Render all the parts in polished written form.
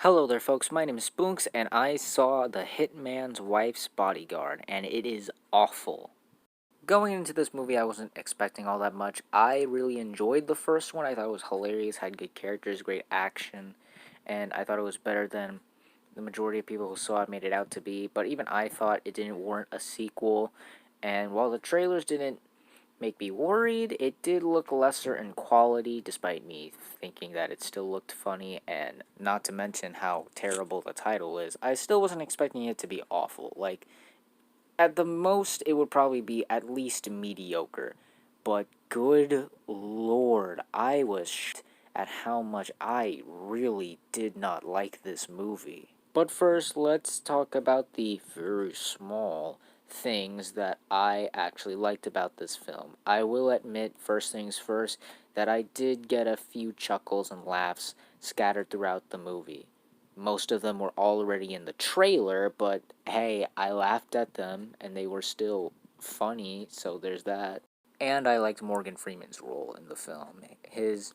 Hello there, folks. My name is Spoonks, and I saw The Hitman's Wife's Bodyguard, and it is awful. Going into this movie, I wasn't expecting all that much. I really enjoyed the first one. I thought it was hilarious, had good characters, great action, and I thought it was better than the majority of people who saw it made it out to be. But even I thought it didn't warrant a sequel, and while the trailers didn't make me worried, it did look lesser in quality, despite me thinking that it still looked funny, and not to mention how terrible the title is. I still wasn't expecting it to be awful. Like, at the most, it would probably be at least mediocre. But good lord, I was shocked at how much I really did not like this movie. But first, let's talk about the very small things that I actually liked about this film. I will admit, first things first, that I did get a few chuckles and laughs scattered throughout the movie. Most of them were already in the trailer, but hey, I laughed at them and they were still funny, so there's that. And I liked Morgan Freeman's role in the film. His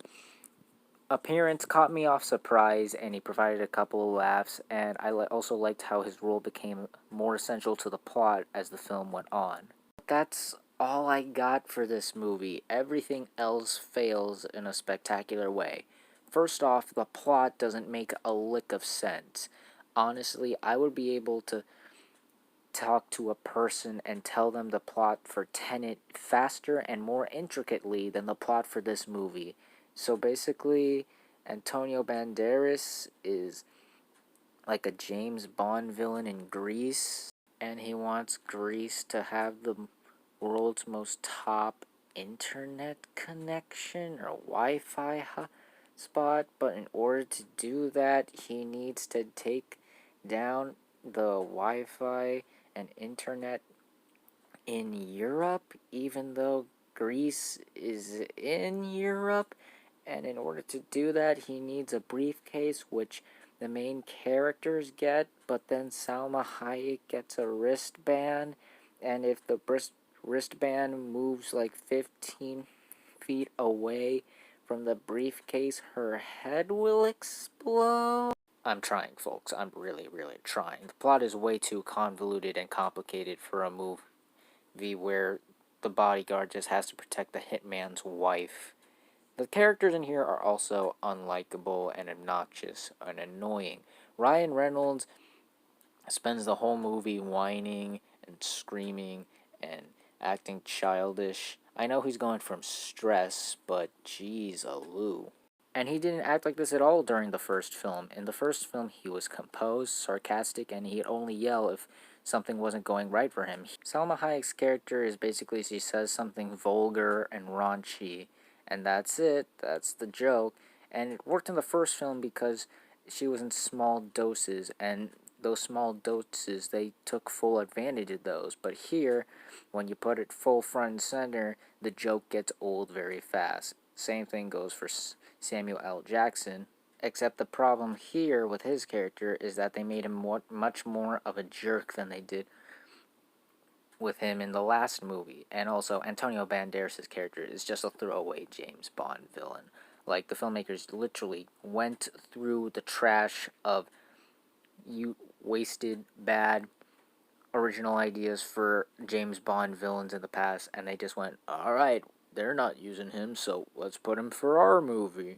appearance caught me off surprise, and he provided a couple of laughs, and I also liked how his role became more essential to the plot as the film went on. That's all I got for this movie. Everything else fails in a spectacular way. First off, the plot doesn't make a lick of sense. Honestly, I would be able to talk to a person and tell them the plot for Tenet faster and more intricately than the plot for this movie. So basically, Antonio Banderas is like a James Bond villain in Greece, and he wants Greece to have the world's most top internet connection or Wi-Fi spot, but in order to do that, he needs to take down the Wi-Fi and internet in Europe, even though Greece is in Europe. And in order to do that, he needs a briefcase, which the main characters get, but then Salma Hayek gets a wristband, and if the wristband moves like 15 feet away from the briefcase, her head will explode. I'm trying, folks. I'm really, really trying. The plot is way too convoluted and complicated for a movie where the bodyguard just has to protect the hitman's wife. The characters in here are also unlikable and obnoxious and annoying. Ryan Reynolds spends the whole movie whining and screaming and acting childish. I know he's going from stress, but geez, aloo. And he didn't act like this at all during the first film. In the first film, he was composed, sarcastic, and he'd only yell if something wasn't going right for him. Salma Hayek's character is basically she says something vulgar and raunchy, and that's it. That's the joke. And it worked in the first film because she was in small doses, and those small doses, they took full advantage of those. But here, when you put it full front and center, the joke gets old very fast. Same thing goes for Samuel L. Jackson, except the problem here with his character is that they made him much more of a jerk than they did with him in the last movie. And also, Antonio Banderas' character is just a throwaway James Bond villain. Like, the filmmakers literally went through the trash of wasted, bad, original ideas for James Bond villains in the past, and they just went, alright, they're not using him, so let's put him for our movie.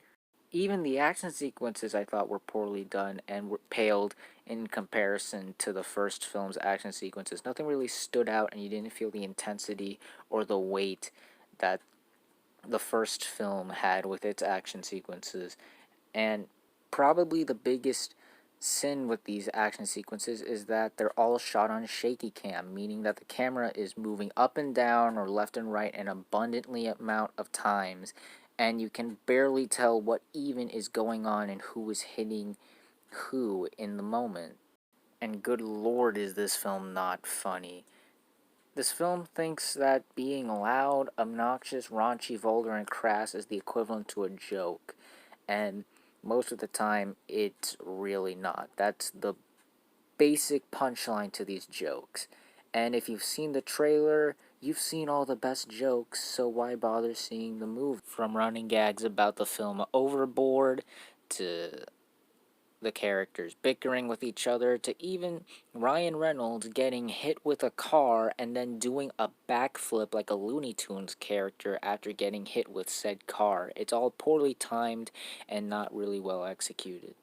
Even the action sequences I thought were poorly done and were paled in comparison to the first film's action sequences. Nothing really stood out, and you didn't feel the intensity or the weight that the first film had with its action sequences. And probably the biggest sin with these action sequences is that they're all shot on shaky cam, meaning that the camera is moving up and down or left and right an abundantly amount of times, and you can barely tell what even is going on and who is hitting who in the moment. And good lord, is this film not funny. This film thinks that being loud, obnoxious, raunchy, vulgar, and crass is the equivalent to a joke, and most of the time, it's really not. That's the basic punchline to these jokes. And if you've seen the trailer, you've seen all the best jokes, so why bother seeing the movie? From running gags about the film Overboard to the characters bickering with each other to even Ryan Reynolds getting hit with a car and then doing a backflip like a Looney Tunes character after getting hit with said car. It's all poorly timed and not really well executed.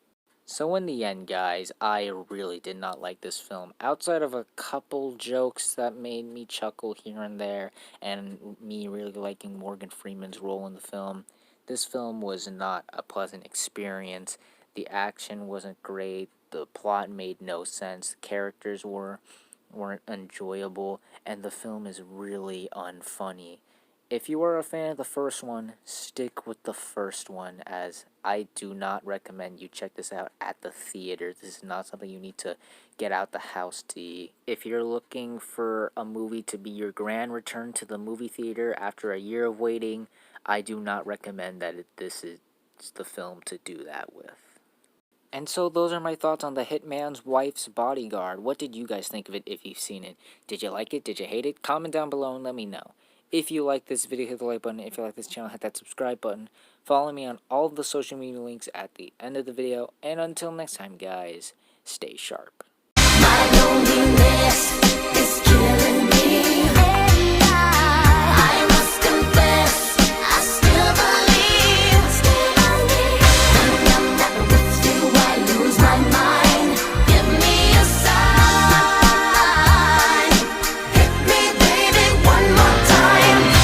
So in the end, guys, I really did not like this film. Outside of a couple jokes that made me chuckle here and there, and me really liking Morgan Freeman's role in the film, this film was not a pleasant experience. The action wasn't great, the plot made no sense, the characters weren't enjoyable, and the film is really unfunny. If you are a fan of the first one, stick with the first one, as I do not recommend you check this out at the theater. This is not something you need to get out the house to eat. If you're looking for a movie to be your grand return to the movie theater after a year of waiting, I do not recommend that this is the film to do that with. And so those are my thoughts on the Hitman's Wife's Bodyguard. What did you guys think of it if you've seen it? Did you like it? Did you hate it? Comment down below and let me know. If you like this video, hit the like button. If you like this channel, hit that subscribe button. Follow me on all of the social media links at the end of the video. And until next time, guys, stay sharp.